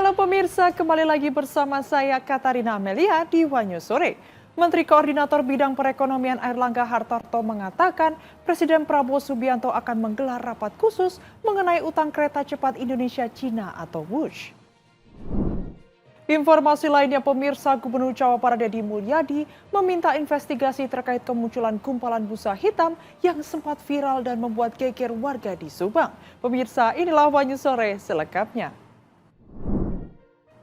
Halo pemirsa, kembali lagi bersama saya Katarina Amelia di Wanyu Sore. Menteri Koordinator Bidang Perekonomian Airlangga Hartarto mengatakan Presiden Prabowo Subianto akan menggelar rapat khusus mengenai utang kereta cepat Indonesia-Cina atau WUSH. Informasi lainnya, pemirsa, Gubernur Jawa Barat Deddy Mulyadi meminta investigasi terkait kemunculan gumpalan busa hitam yang sempat viral dan membuat geger warga di Subang. Pemirsa, inilah Wanyu Sore selengkapnya.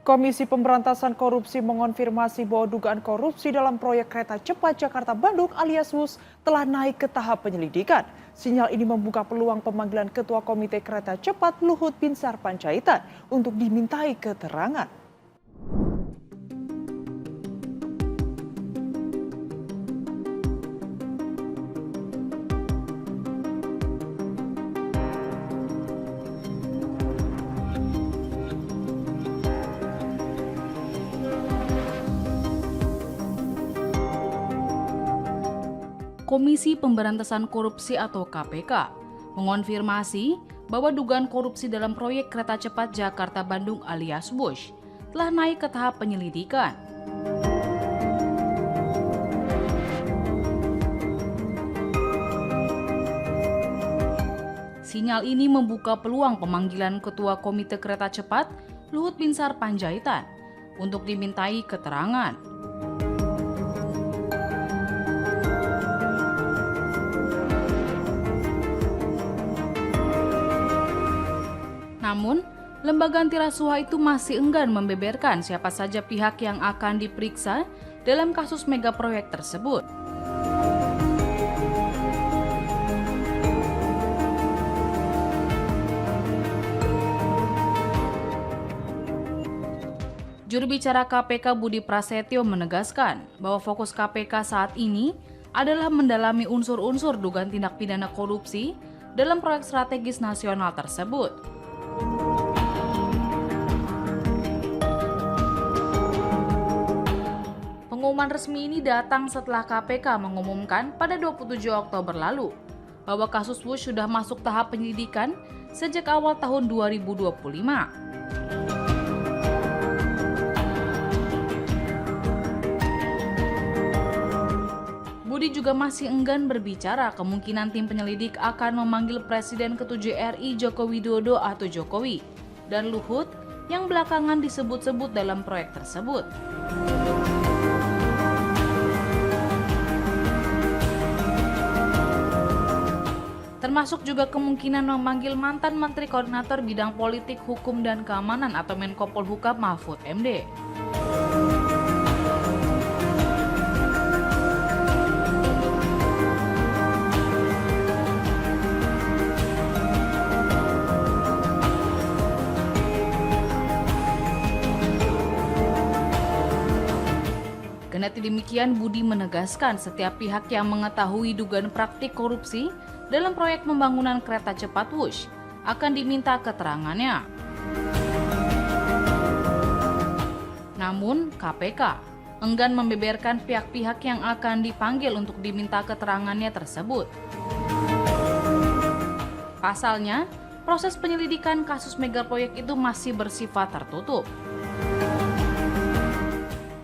Komisi Pemberantasan Korupsi mengonfirmasi bahwa dugaan korupsi dalam proyek kereta cepat Jakarta-Bandung alias WUSH telah naik ke tahap penyelidikan. Sinyal ini membuka peluang pemanggilan Ketua Komite Kereta Cepat Luhut Binsar Panjaitan untuk dimintai keterangan. Komisi Pemberantasan Korupsi atau KPK mengonfirmasi bahwa dugaan korupsi dalam proyek kereta cepat Jakarta-Bandung alias WUSH telah naik ke tahap penyelidikan. Sinyal ini membuka peluang pemanggilan Ketua Komite Kereta Cepat Luhut Binsar Panjaitan untuk dimintai keterangan. Namun, lembaga anti rasuah itu masih enggan membeberkan siapa saja pihak yang akan diperiksa dalam kasus mega proyek tersebut. Juru bicara KPK Budi Prasetyo menegaskan bahwa fokus KPK saat ini adalah mendalami unsur-unsur dugaan tindak pidana korupsi dalam proyek strategis nasional tersebut. Pengumuman resmi ini datang setelah KPK mengumumkan pada 27 Oktober lalu bahwa kasus WUSH sudah masuk tahap penyelidikan sejak awal tahun 2025. Budi juga masih enggan berbicara kemungkinan tim penyelidik akan memanggil Presiden ke-7 RI Joko Widodo atau Jokowi dan Luhut yang belakangan disebut-sebut dalam proyek tersebut. Termasuk juga kemungkinan memanggil mantan Menteri Koordinator Bidang Politik, Hukum, dan Keamanan atau Menko Polhukam Mahfud MD. Kendati demikian, Budi menegaskan setiap pihak yang mengetahui dugaan praktik korupsi dalam proyek pembangunan kereta cepat WUSH akan diminta keterangannya. Namun, KPK enggan membeberkan pihak-pihak yang akan dipanggil untuk diminta keterangannya tersebut. Pasalnya, proses penyelidikan kasus megaproyek itu masih bersifat tertutup.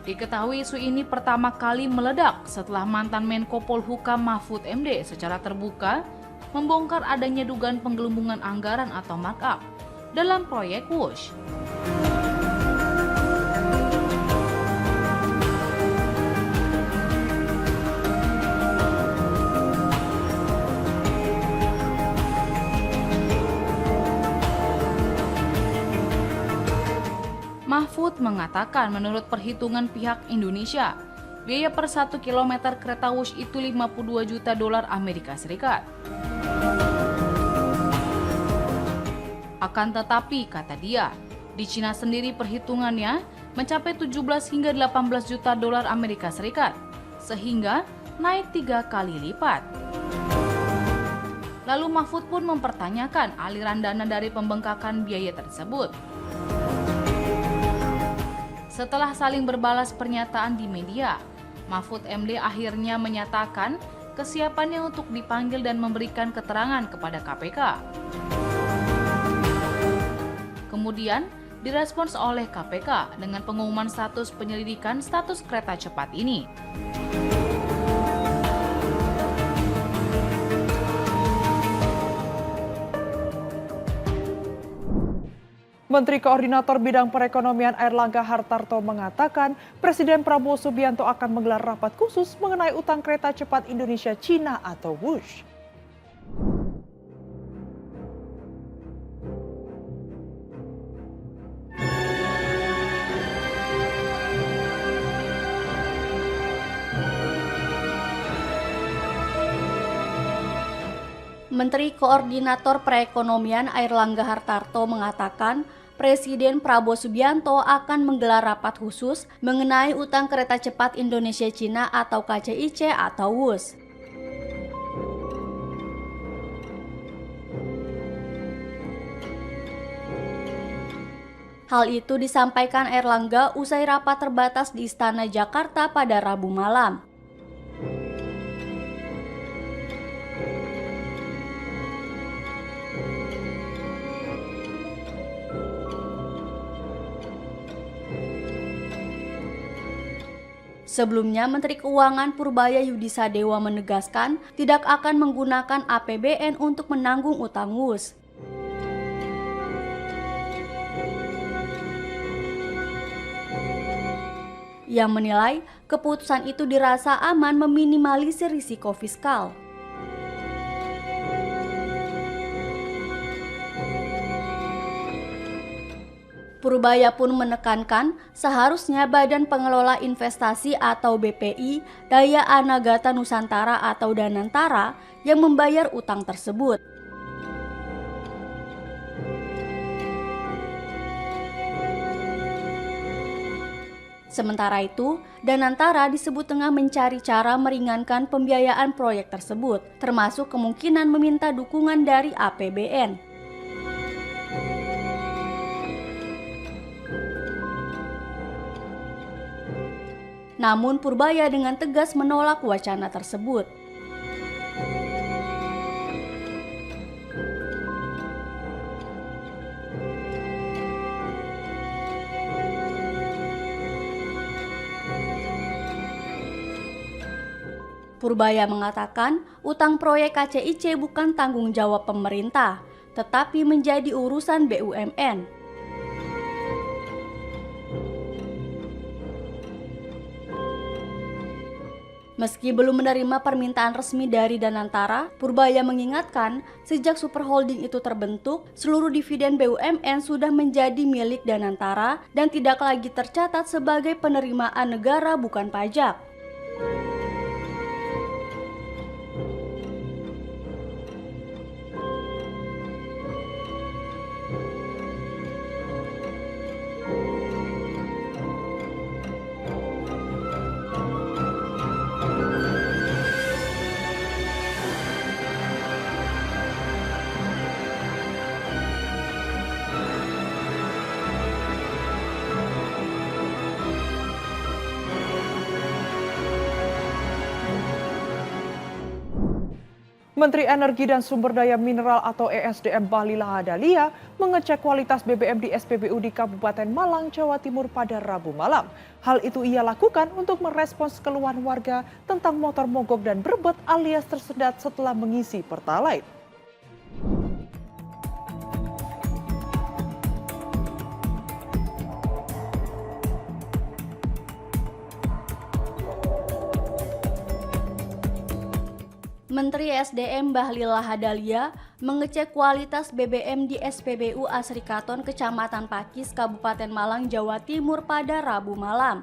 Diketahui isu ini pertama kali meledak setelah mantan Menko Polhukam Mahfud MD secara terbuka membongkar adanya dugaan penggelembungan anggaran atau markup dalam proyek WUSH. Mahfud mengatakan menurut perhitungan pihak Indonesia, biaya per 1 km kereta WUSH itu $52 juta Amerika Serikat. Akan tetapi, kata dia, di Cina sendiri perhitungannya mencapai 17 hingga 18 juta dolar Amerika Serikat, sehingga naik 3 kali lipat. Lalu Mahfud pun mempertanyakan aliran dana dari pembengkakan biaya tersebut. Setelah saling berbalas pernyataan di media, Mahfud MD akhirnya menyatakan kesiapannya untuk dipanggil dan memberikan keterangan kepada KPK. Kemudian, direspons oleh KPK dengan pengumuman status penyelidikan status kereta cepat ini. Menteri Koordinator Bidang Perekonomian Airlangga Hartarto mengatakan Presiden Prabowo Subianto akan menggelar rapat khusus mengenai utang kereta cepat Indonesia-Cina atau WUSH. Menteri Koordinator Perekonomian Airlangga Hartarto mengatakan Presiden Prabowo Subianto akan menggelar rapat khusus mengenai utang kereta cepat Indonesia-Cina atau KCIC atau WUSH. Hal itu disampaikan Airlangga usai rapat terbatas di Istana Jakarta pada Rabu malam. Sebelumnya, Menteri Keuangan Purbaya Yudisadewa menegaskan tidak akan menggunakan APBN untuk menanggung utang WUSH. Yang menilai keputusan itu dirasa aman meminimalisir risiko fiskal. Purbaya pun menekankan seharusnya Badan Pengelola Investasi atau BPI Daya Anagata Nusantara atau Danantara yang membayar utang tersebut. Sementara itu, Danantara disebut tengah mencari cara meringankan pembiayaan proyek tersebut, termasuk kemungkinan meminta dukungan dari APBN. Namun Purbaya dengan tegas menolak wacana tersebut. Purbaya mengatakan utang proyek KCIC bukan tanggung jawab pemerintah, tetapi menjadi urusan BUMN. Meski belum menerima permintaan resmi dari Danantara, Purbaya mengingatkan sejak Super Holding itu terbentuk, seluruh dividen BUMN sudah menjadi milik Danantara dan tidak lagi tercatat sebagai penerimaan negara bukan pajak. Menteri Energi dan Sumber Daya Mineral atau ESDM Bahlil Lahadalia mengecek kualitas BBM di SPBU di Kabupaten Malang, Jawa Timur pada Rabu malam. Hal itu ia lakukan untuk merespons keluhan warga tentang motor mogok dan berebut alias tersendat setelah mengisi Pertalite. Menteri SDM Bahlil Lahadalia mengecek kualitas BBM di SPBU Asrikaton Kecamatan Pakis, Kabupaten Malang, Jawa Timur pada Rabu malam.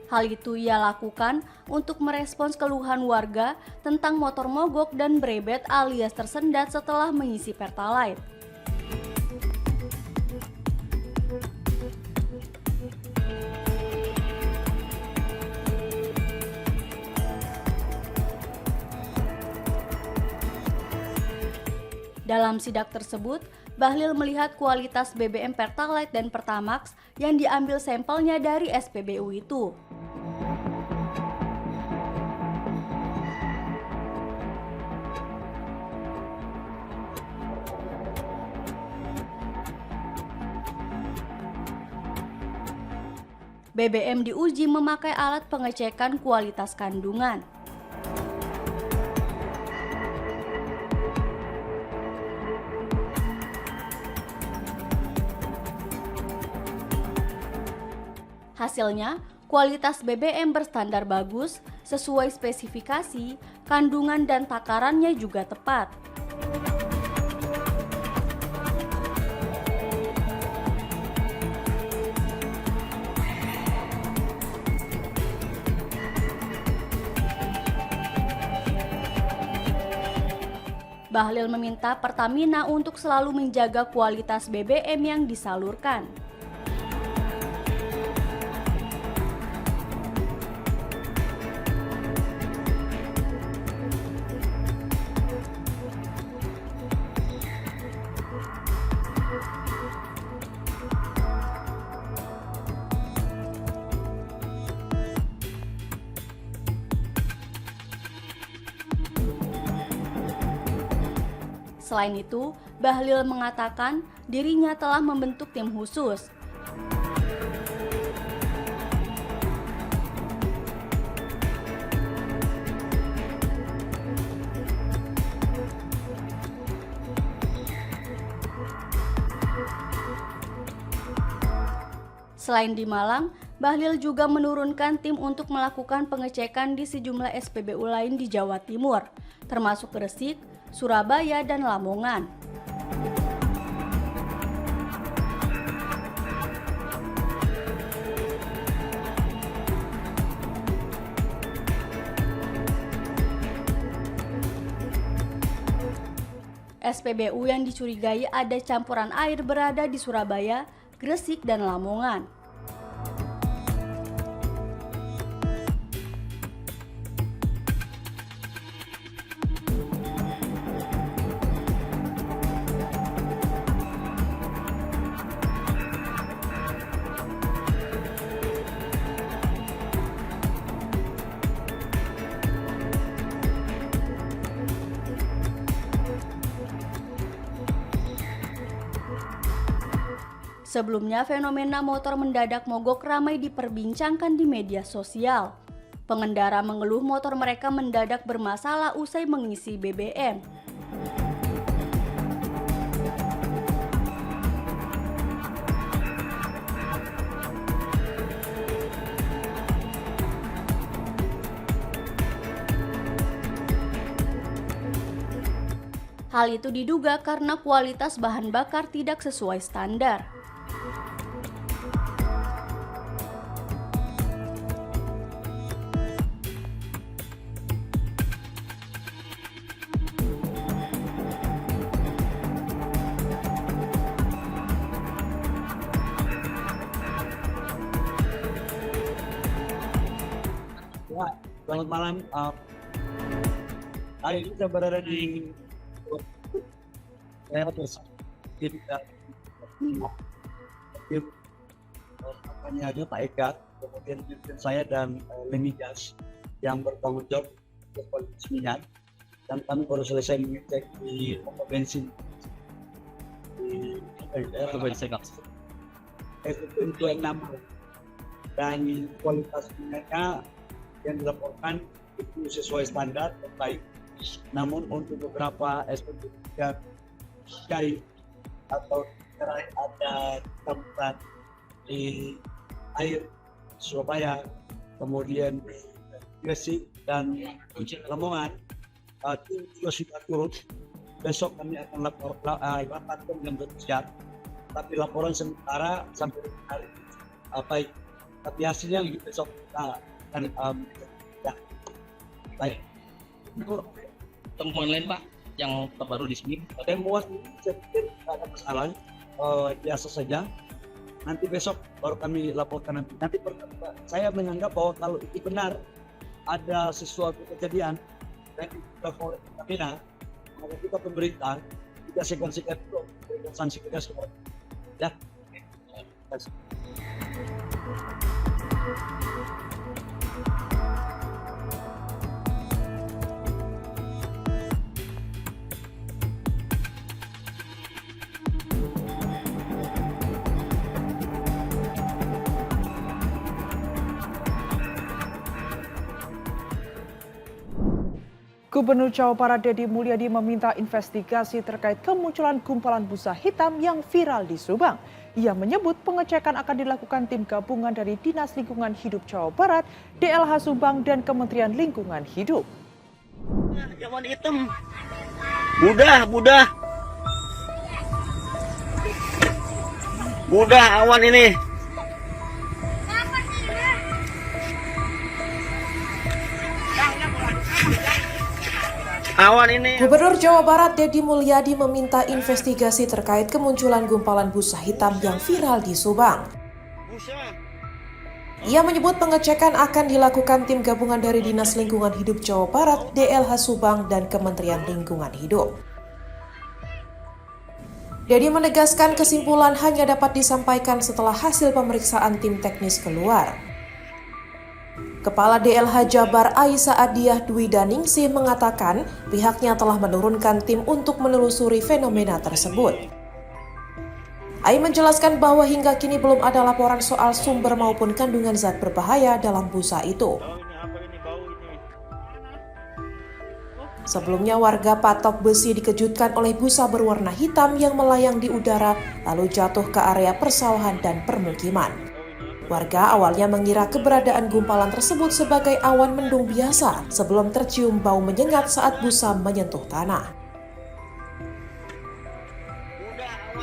Hal itu ia lakukan untuk merespons keluhan warga tentang motor mogok dan berebet alias tersendat setelah mengisi Pertalite. Dalam sidak tersebut, Bahlil melihat kualitas BBM Pertalite dan Pertamax yang diambil sampelnya dari SPBU itu. BBM diuji memakai alat pengecekan kualitas kandungan. Hasilnya, kualitas BBM berstandar bagus, sesuai spesifikasi, kandungan dan takarannya juga tepat. Bahlil meminta Pertamina untuk selalu menjaga kualitas BBM yang disalurkan. Selain itu, Bahlil mengatakan dirinya telah membentuk tim khusus. Selain di Malang, Bahlil juga menurunkan tim untuk melakukan pengecekan di sejumlah SPBU lain di Jawa Timur, termasuk Gresik, Surabaya, dan Lamongan. SPBU yang dicurigai ada campuran air berada di Surabaya, Gresik, dan Lamongan. Sebelumnya, fenomena motor mendadak mogok ramai diperbincangkan di media sosial. Pengendara mengeluh motor mereka mendadak bermasalah usai mengisi BBM. Hal itu diduga karena kualitas bahan bakar tidak sesuai standar. Ya, selamat malam. Hari ini kita berada di ada Pak Eka, kemudian saya dan Lemigas yang bertanggung jawab untuk kualitas minyak, dan kami baru selesai mengecek di pompa bensin di SPBU 6 dan kualitas minyaknya yang dilaporkan itu sesuai standar dan baik. Namun untuk beberapa SPBU yang dari atau ada tempat di air Surabaya, kemudian Gresik dan Lamongan, tim juga sudah turun. Besok kami akan rapatkan yang bersiap. Tapi laporan sementara sampai hari baik. Tapi hasilnya besok kita akan ya. Baik. Temuan lain Pak yang terbaru di sini? Temuan ini saya pikir tidak ada masalah, biasa saja. Nanti besok baru kami laporkan nanti. Saya menganggap bahwa kalau itu benar ada sesuatu kejadian dan dilakukan oleh Pertamina, maka kita pemerintah itu segan-segan itu sanksi tegas ya. Gubernur Jawa Barat Deddy Mulyadi meminta investigasi terkait kemunculan gumpalan busa hitam yang viral di Subang. Ia menyebut pengecekan akan dilakukan tim gabungan dari Dinas Lingkungan Hidup Jawa Barat, DLH Subang, dan Kementerian Lingkungan Hidup. Awan hitam. Budah. Budah awan ini. Awan ini. Gubernur Jawa Barat Deddy Mulyadi meminta investigasi terkait kemunculan gumpalan busa hitam yang viral di Subang. Ia menyebut pengecekan akan dilakukan tim gabungan dari Dinas Lingkungan Hidup Jawa Barat, DLH Subang, dan Kementerian Lingkungan Hidup. Deddy menegaskan kesimpulan hanya dapat disampaikan setelah hasil pemeriksaan tim teknis keluar. Kepala DLH Jabar Aisyah Adiah Dwi Daningsih mengatakan pihaknya telah menurunkan tim untuk menelusuri fenomena tersebut. Ai menjelaskan bahwa hingga kini belum ada laporan soal sumber maupun kandungan zat berbahaya dalam busa itu. Sebelumnya warga Patok Besi dikejutkan oleh busa berwarna hitam yang melayang di udara lalu jatuh ke area persawahan dan permukiman. Warga awalnya mengira keberadaan gumpalan tersebut sebagai awan mendung biasa sebelum tercium bau menyengat saat busa menyentuh tanah.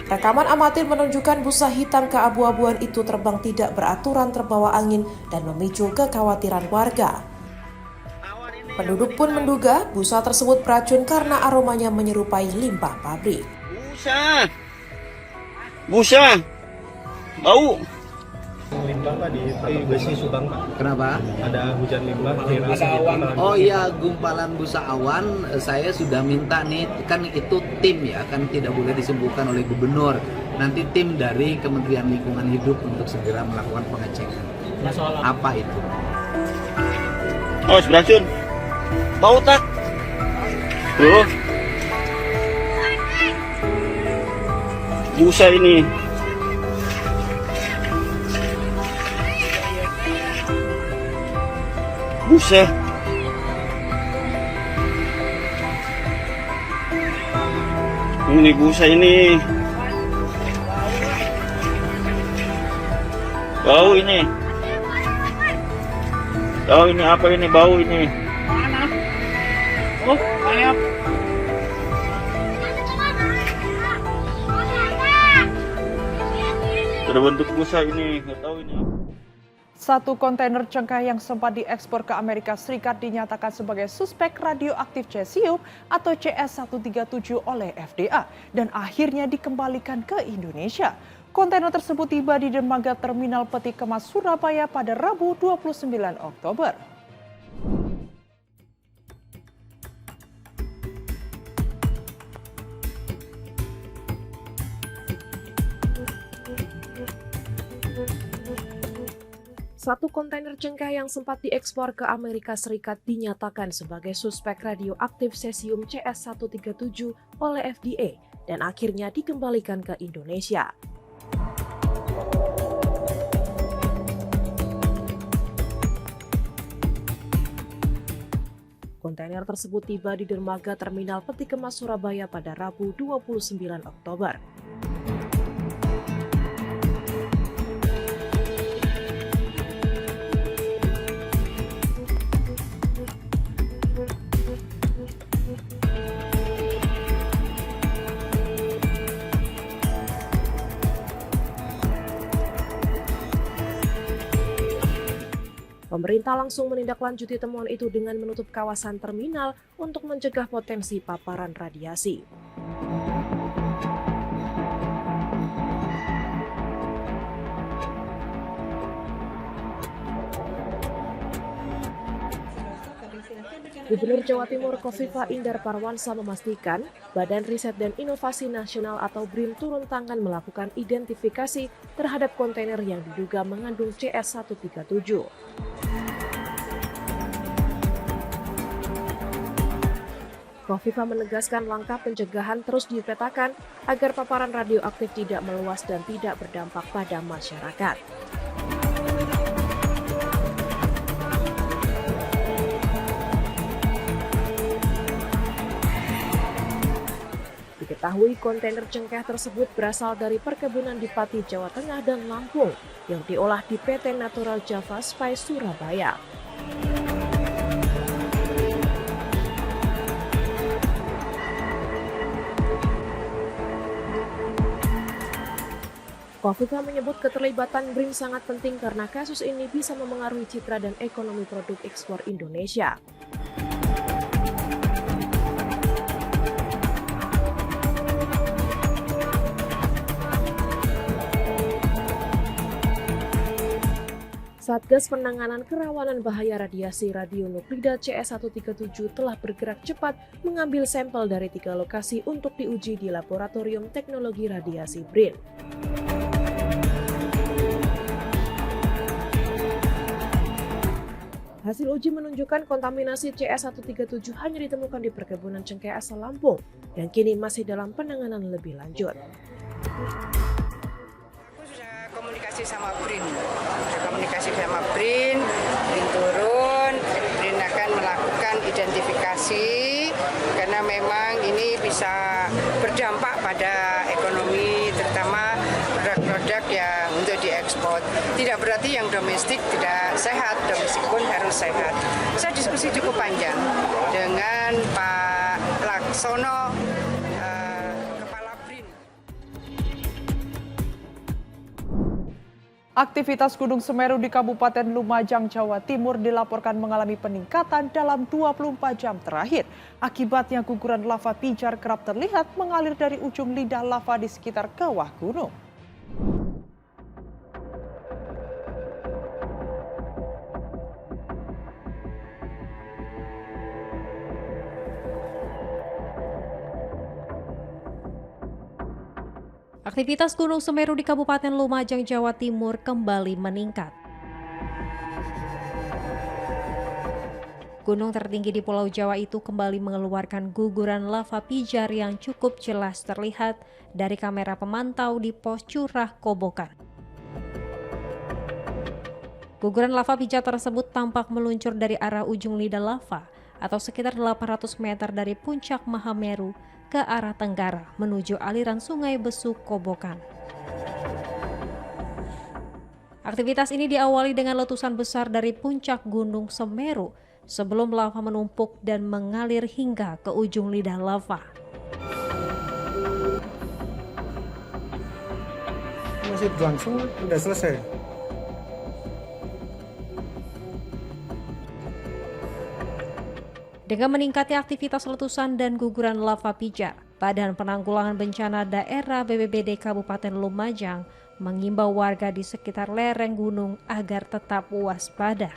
Rekaman amatir menunjukkan busa hitam keabu-abuan itu terbang tidak beraturan terbawa angin dan memicu kekhawatiran warga. Penduduk pun menduga busa tersebut beracun karena aromanya menyerupai limbah pabrik. Busa. Bau. Limbah Pak di Patok Besi Subang Pak. Kenapa? Ada hujan limbah. Oh iya, gumpalan busa awan saya sudah minta nih, kan itu tim ya, kan tidak boleh disebutkan oleh gubernur. Nanti tim dari Kementerian Lingkungan Hidup untuk segera melakukan pengecekan. Apa itu? Oh, beracun. Bau tak? Tuh. Busa ini. Busa. Ini busa ini. Bau ini. Bau ini apa ini bau ini? Oh, ayam. Terbentuk busa ini, nggak tahu ini. Satu kontainer cengkeh yang sempat diekspor ke Amerika Serikat dinyatakan sebagai suspek radioaktif cesium atau CS137 oleh FDA dan akhirnya dikembalikan ke Indonesia. Kontainer tersebut tiba di dermaga Terminal Peti Kemas Surabaya pada Rabu 29 Oktober. Satu kontainer cengkeh yang sempat diekspor ke Amerika Serikat dinyatakan sebagai suspek radioaktif cesium CS137 oleh FDA dan akhirnya dikembalikan ke Indonesia. Kontainer tersebut tiba di dermaga Terminal Peti Kemas Surabaya pada Rabu 29 Oktober. Pemerintah langsung menindaklanjuti temuan itu dengan menutup kawasan terminal untuk mencegah potensi paparan radiasi. Gubernur Jawa Timur Kofifa Indar Parawansa memastikan Badan Riset dan Inovasi Nasional atau BRIN turun tangan melakukan identifikasi terhadap kontainer yang diduga mengandung CS137. Kofifa menegaskan langkah pencegahan terus dipetakan agar paparan radioaktif tidak meluas dan tidak berdampak pada masyarakat. Diketahui kontainer cengkeh tersebut berasal dari perkebunan di Pati, Jawa Tengah dan Lampung yang diolah di PT Natural Java Spice Surabaya. Kofifa menyebut keterlibatan BRIN sangat penting karena kasus ini bisa memengaruhi citra dan ekonomi produk ekspor Indonesia. Satgas Penanganan Kerawanan Bahaya Radiasi Radionuklida CS137 telah bergerak cepat mengambil sampel dari 3 lokasi untuk diuji di Laboratorium Teknologi Radiasi BRIN. Hasil uji menunjukkan kontaminasi CS137 hanya ditemukan di perkebunan cengkeh asal Lampung dan kini masih dalam penanganan lebih lanjut. Komunikasi sama BRIN, BRIN turun, BRIN akan melakukan identifikasi karena memang ini bisa berdampak pada ekonomi, terutama produk-produk yang untuk diekspor. Tidak berarti yang domestik tidak sehat, domestik pun harus sehat. Saya diskusi cukup panjang dengan Pak Laksono, Kepala BRIN. Aktivitas Gunung Semeru di Kabupaten Lumajang, Jawa Timur dilaporkan mengalami peningkatan dalam 24 jam terakhir. Akibatnya guguran lava pijar kerap terlihat mengalir dari ujung lidah lava di sekitar kawah gunung. Aktivitas Gunung Semeru di Kabupaten Lumajang, Jawa Timur kembali meningkat. Gunung tertinggi di Pulau Jawa itu kembali mengeluarkan guguran lava pijar yang cukup jelas terlihat dari kamera pemantau di pos Curah Kobokan. Guguran lava pijar tersebut tampak meluncur dari arah ujung lidah lava atau sekitar 800 meter dari puncak Mahameru ke arah tenggara menuju aliran Sungai Besuk Kobokan. Aktivitas ini diawali dengan letusan besar dari puncak Gunung Semeru sebelum lava menumpuk dan mengalir hingga ke ujung lidah lava. Masih berlangsung, udah selesai. Dengan meningkatnya aktivitas letusan dan guguran lava pijar, Badan Penanggulangan Bencana Daerah BPBD Kabupaten Lumajang mengimbau warga di sekitar lereng gunung agar tetap waspada.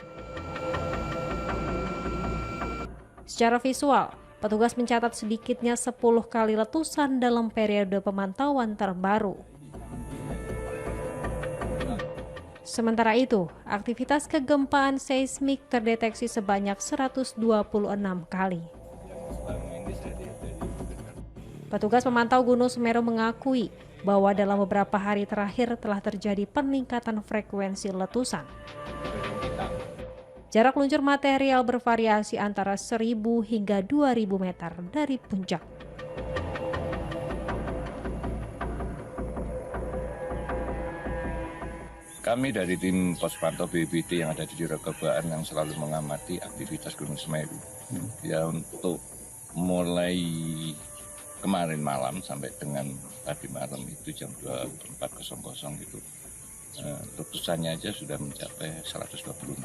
Secara visual, petugas mencatat sedikitnya 10 kali letusan dalam periode pemantauan terbaru. Sementara itu, aktivitas kegempaan seismik terdeteksi sebanyak 126 kali. Petugas pemantau Gunung Semeru mengakui bahwa dalam beberapa hari terakhir telah terjadi peningkatan frekuensi letusan. Jarak luncur material bervariasi antara 1.000 hingga 2.000 meter dari puncak. Kami dari tim pos pantau BPBD yang ada di Juragabaan yang selalu mengamati aktivitas Gunung Semeru. Ya, untuk mulai kemarin malam sampai dengan tadi malam itu jam 24.00 gitu, letusannya aja sudah mencapai 126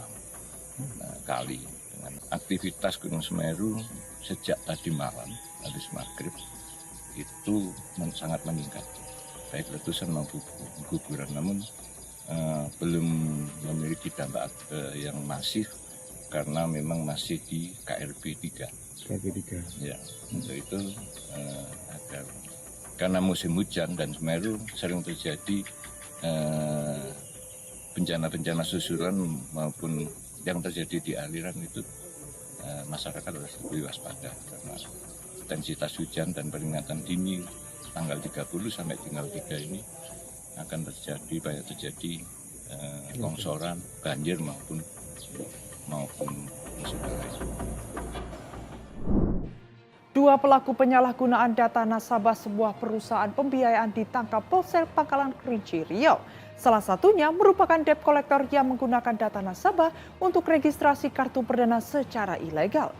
kali. Dengan aktivitas Gunung Semeru sejak tadi malam habis maghrib itu sangat meningkat, baik letusan maupun guguran, namun belum memiliki dampak yang masif karena memang masih di KRB 3. Ya, untuk itu agar karena musim hujan dan Semeru sering terjadi bencana-bencana susulan maupun yang terjadi di aliran itu, masyarakat harus lebih waspada karena intensitas hujan dan peringatan dini tanggal 30 sampai tanggal 3 ini akan banyak terjadi longsoran, banjir maupun musibah lain. Dua pelaku penyalahgunaan data nasabah sebuah perusahaan pembiayaan ditangkap Polsek Pangkalan Kerinci, Riau. Salah satunya merupakan debt collector yang menggunakan data nasabah untuk registrasi kartu perdana secara ilegal.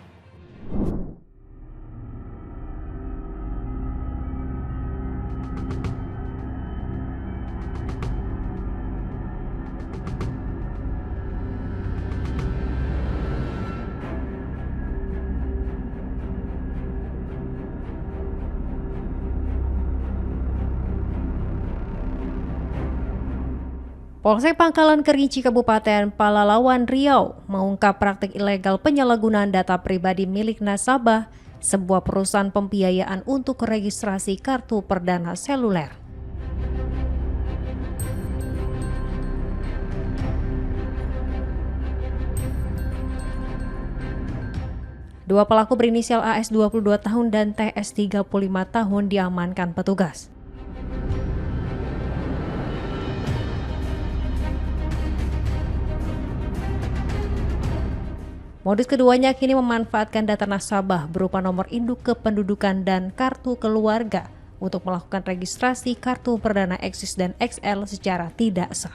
Polsek Pangkalan Kerinci Kabupaten Palalawan Riau mengungkap praktik ilegal penyalahgunaan data pribadi milik nasabah sebuah perusahaan pembiayaan untuk registrasi kartu perdana seluler. Dua pelaku berinisial AS 22 tahun dan TS 35 tahun diamankan petugas. Modus keduanya kini memanfaatkan data nasabah berupa nomor induk kependudukan dan kartu keluarga untuk melakukan registrasi kartu perdana Eksis dan XL secara tidak sah.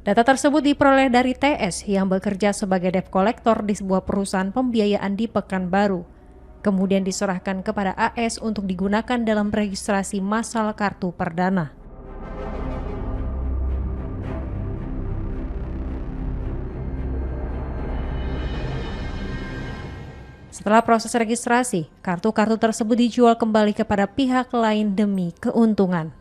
Data tersebut diperoleh dari TS yang bekerja sebagai debt collector di sebuah perusahaan pembiayaan di Pekanbaru. Kemudian diserahkan kepada AS untuk digunakan dalam registrasi massal kartu perdana. Setelah proses registrasi, kartu-kartu tersebut dijual kembali kepada pihak lain demi keuntungan.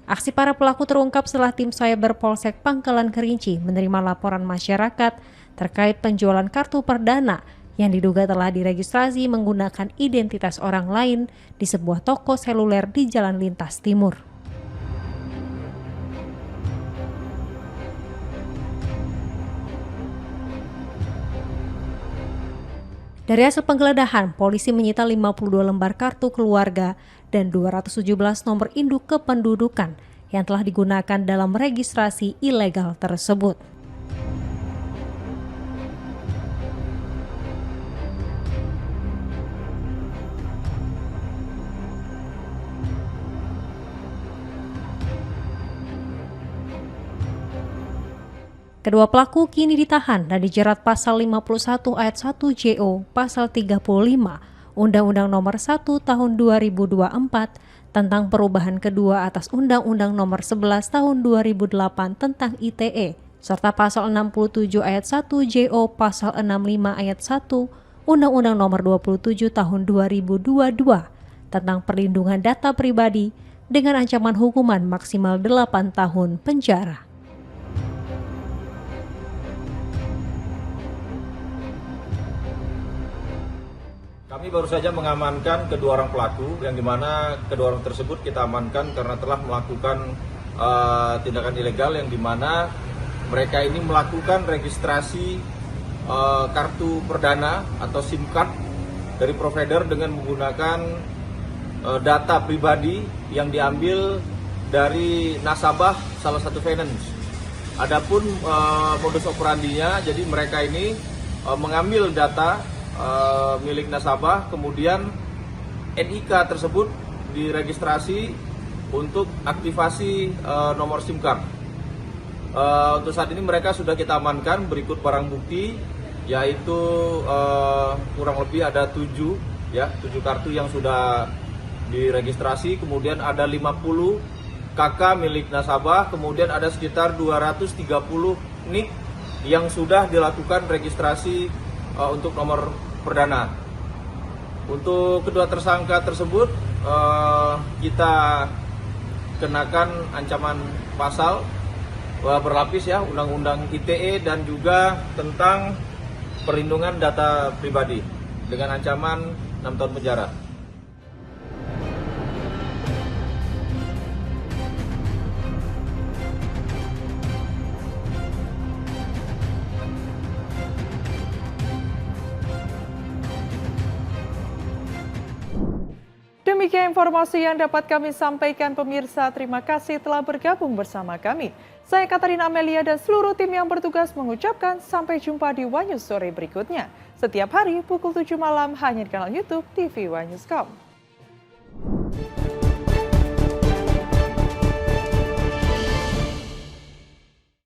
Aksi para pelaku terungkap setelah tim Cyber Polsek Pangkalan Kerinci menerima laporan masyarakat terkait penjualan kartu perdana yang diduga telah diregistrasi menggunakan identitas orang lain di sebuah toko seluler di Jalan Lintas Timur. Dari hasil penggeledahan, polisi menyita 52 lembar kartu keluarga dan 217 nomor induk kependudukan yang telah digunakan dalam registrasi ilegal tersebut. Kedua pelaku kini ditahan dan dijerat pasal 51 ayat 1 JO, pasal 35 Undang-Undang Nomor 1 Tahun 2024 tentang perubahan kedua atas Undang-Undang Nomor 11 Tahun 2008 tentang ITE, serta pasal 67 ayat 1 JO, pasal 65 ayat 1 Undang-Undang Nomor 27 Tahun 2022 tentang perlindungan data pribadi dengan ancaman hukuman maksimal 8 tahun penjara. Kami baru saja mengamankan kedua orang pelaku, yang dimana kedua orang tersebut kita amankan karena telah melakukan tindakan ilegal, yang dimana mereka ini melakukan registrasi kartu perdana atau SIM card dari provider dengan menggunakan data pribadi yang diambil dari nasabah salah satu finance. Adapun modus operandinya, jadi mereka ini mengambil data milik nasabah, kemudian NIK tersebut diregistrasi untuk aktivasi nomor SIM card. Untuk saat ini mereka sudah kita amankan, berikut barang bukti yaitu kurang lebih ada 7 kartu yang sudah diregistrasi, kemudian ada 50 KK milik nasabah, kemudian ada sekitar 230 NIK yang sudah dilakukan registrasi untuk nomor perdana. Untuk kedua tersangka tersebut kita kenakan ancaman pasal berlapis ya, Undang-Undang ITE dan juga tentang perlindungan data pribadi dengan ancaman 6 tahun penjara. Demikian informasi yang dapat kami sampaikan pemirsa. Terima kasih telah bergabung bersama kami. Saya Katarina Amelia dan seluruh tim yang bertugas mengucapkan sampai jumpa di One News sore berikutnya. Setiap hari pukul 7 malam hanya di kanal YouTube TV One News.com.